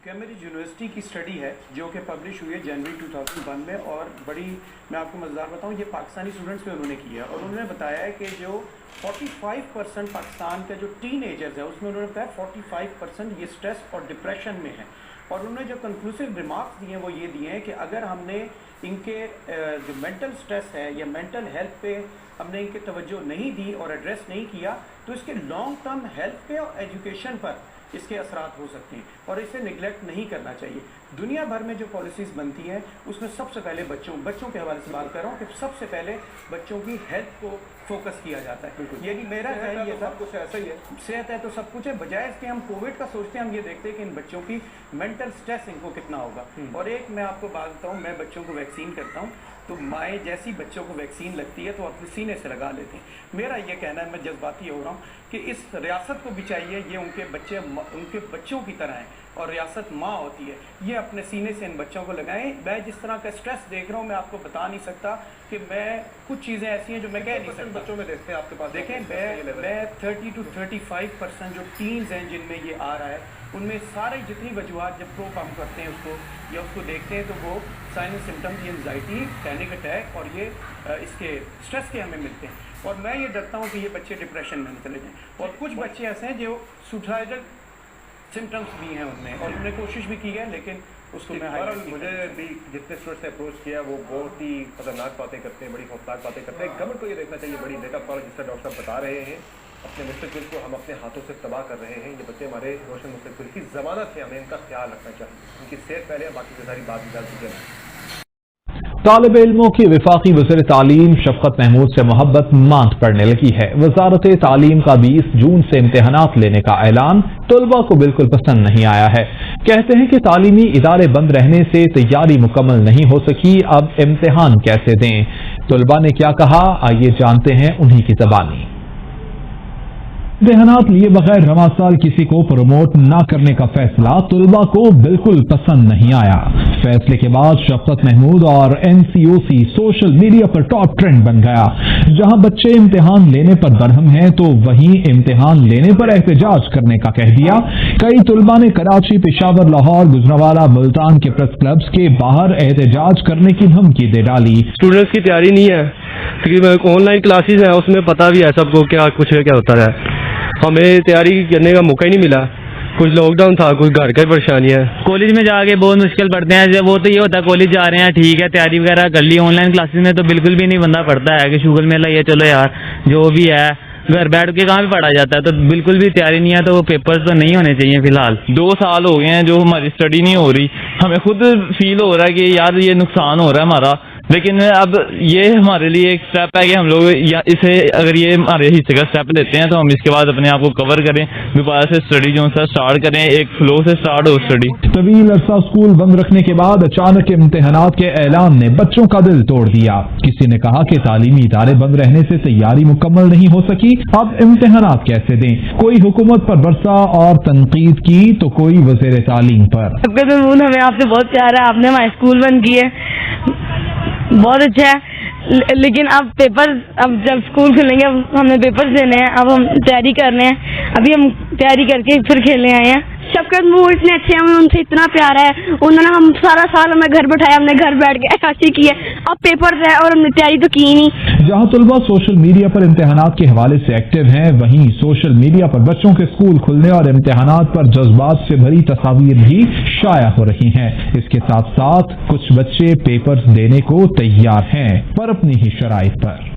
Cambridge university की study है जो कि पब्लिश हुई है जनवरी 2001 में, और बड़ी मैं आपको मज़ेदार बताऊं, ये पाकिस्तानी स्टूडेंट्स पे उन्होंने किया और उन्होंने बताया है कि जो 45% पाकिस्तान का जो टीनेजर्स है उसमें उन्होंने बताया 45% ये स्ट्रेस और डिप्रेशन में है। और उन्होंने जो कंक्लूसिव रिमार्क्स दिए हैं वो ये दिए हैं कि अगर हमने इनके जो मेंटल स्ट्रेस है या मेंटल हेल्थ पे हमने इनके तवज्जो नहीं दी और एड्रेस नहीं किया तो इसके लॉन्ग टर्म हेल्थ पे और एजुकेशन पर इसके असरात हो सकते हैं और इसे निगलेक्ट नहीं करना चाहिए। दुनिया भर में जो पॉलिसीज़ बनती हैं उसमें सबसे पहले बच्चों के हवाले से बात कर रहा हूँ कि सबसे पहले बच्चों की हेल्थ को फोकस किया जाता है। यानी मेरा ख्याल ये सब कुछ ऐसा ही है, सेहत है तो सब कुछ है, बजाय इसके हम कोविड का सोचते हैं हम ये देखते हैं कि इन बच्चों की मेंटल स्ट्रेस इनको कितना होगा। और एक मैं आपको बात बताऊँ, मैं बच्चों को वैक्सीन करता हूँ तो माएँ जैसी बच्चों को वैक्सीन लगती है तो अपने सीने से लगा लेते हैं। मेरा ये कहना है, मैं जज्बाती हो रहा हूँ कि इस रियासत को भी चाहिए ये उनके बच्चों की तरह हैं और रियासत माँ होती है, ये अपने सीने से इन बच्चों को लगाएं। मैं जिस तरह का स्ट्रेस देख रहा हूँ मैं आपको बता नहीं सकता कि मैं कुछ चीज़ें ऐसी हैं जो मैं कह नहीं सकता। बच्चों में देखते हैं आपके पास, देखें मैं 30 to 35% जो टीन्स हैं जिनमें ये आ रहा है उनमें सारी जितनी वजूहत जब प्रो हम करते हैं उसको देखते हैं तो वो साइन सिम्टम्स, ये एंजाइटी, पैनिक अटैक और ये इसके स्ट्रेस के हमें मिलते हैं। और मैं ये डरता हूँ कि ये बच्चे डिप्रेशन में चले जाएँ। और कुछ बच्चे ऐसे हैं जो सुसाइडल सिम्टम्स भी हैं उनमें और उन्होंने कोशिश भी की है लेकिन उसको मुझे भी जितने स्टूडेंट से अप्रोच किया वो बहुत ही खतरनाक बातें करते हैं, बड़ी खौफनाक बातें करते हैं। गवर्नमेंट को ये देखना चाहिए, बड़ी वेकअप कॉल जिससे डॉक्टर साहब बता रहे हैं अपने मुस्तकबिल को हम अपने हाथों से तबाह कर रहे हैं। ये बच्चे हमारे रोशन मुस्तकबिल की ज़मानत है, हमें इनका ख्याल रखना चाहिए, उनकी सेहत पहले, बाकी की सारी बात निकाल तालिब इल्मों की वफाकी वज़ीर तालीम शफकत महमूद से मोहब्बत मांद पड़ने लगी है। वजारत तालीम का 20 जून से इम्तिहानात लेने का ऐलान तलबा को बिल्कुल पसंद नहीं आया है। कहते हैं कि तालीमी इदारे बंद रहने से तैयारी मुकम्मल नहीं हो सकी, अब इम्तिहान कैसे दें। तलबा ने क्या कहा, आइए जानते हैं उन्हीं की ज़बानी। इम्तिहानात लिए बगैर रवा साल किसी को प्रमोट न करने का फैसला तलबा को बिल्कुल पसंद नहीं आया। फैसले के बाद शफकत महमूद और NCOC सोशल मीडिया पर टॉप ट्रेंड बन गया। जहां बच्चे इम्तिहान लेने पर बरहम हैं तो वहीं इम्तिहान लेने पर एहतजाज करने का कह दिया। कई तलबा ने कराची, पेशावर, लाहौर, गुजरांवाला, मुल्तान के प्रेस क्लब्स के बाहर एहतजाज करने की धमकी दे डाली। स्टूडेंट्स की तैयारी नहीं है, ऑनलाइन क्लासेस है, उसमें पता भी है सबको क्या कुछ क्या होता है, हमें तैयारी करने का मौका ही नहीं मिला। कुछ लॉकडाउन था, कुछ घर का परेशानी है। कॉलेज में जाके बहुत मुश्किल पड़ते हैं। वो तो ये होता है कॉलेज जा रहे हैं, ठीक है, तैयारी वगैरह कर ली। ऑनलाइन क्लासेस में तो बिल्कुल भी नहीं बंदा पढ़ता है कि शुगर में लगे चलो यार जो भी है घर बैठ के कहाँ भी पढ़ा जाता है, तो बिल्कुल भी तैयारी नहीं है, तो वो पेपर्स तो नहीं होने चाहिए। फिलहाल 2 साल हो गए हैं जो हमारी स्टडी नहीं हो रही, हमें खुद फील हो रहा है कि यार ये नुकसान हो रहा है हमारा, लेकिन अब ये हमारे लिए एक स्टेप है कि हम लोग इसे अगर ये हमारे हिस्से का स्टेप लेते हैं तो हम इसके बाद अपने आप को कवर करें, दोबारा से स्टडी जो है स्टार्ट करें, एक फ्लो से स्टार्ट हो स्टडी। तवील अरसा स्कूल बंद रखने के बाद अचानक इम्तिहानात के ऐलान ने बच्चों का दिल तोड़ दिया। किसी ने कहा कि तालीमी इदारे बंद रहने से तैयारी मुकम्मल नहीं हो सकी, अब इम्तिहानात कैसे दें। कोई हुकूमत पर बरसा और तनकीद की तो कोई वज़ीर तालीम पर। हमें आपसे बहुत प्यार है, आपने हमारे स्कूल बंद किए, बहुत अच्छा है, लेकिन अब जब स्कूल खुलेंगे अब हमें पेपर्स देने हैं, अब हम तैयारी कर रहे हैं, अभी हम तैयारी करके फिर खेलने आए हैं। शफकत महमूद इतने अच्छे, हमें उनसे इतना प्यार है, उन्होंने हम सारा साल हमें घर बैठाया, हमने घर बैठ के अक्कासी की है, अब पेपर्स है और हमने तैयारी तो की नहीं। जहां तलबा सोशल मीडिया पर इम्तिहानात के हवाले से एक्टिव हैं, वहीं सोशल मीडिया पर बच्चों के स्कूल खुलने और इम्तिहानात पर जज्बात से भरी तस्वीर भी शाया हो रही हैं। इसके साथ साथ कुछ बच्चे पेपर्स देने को तैयार हैं पर अपनी ही शराइत पर।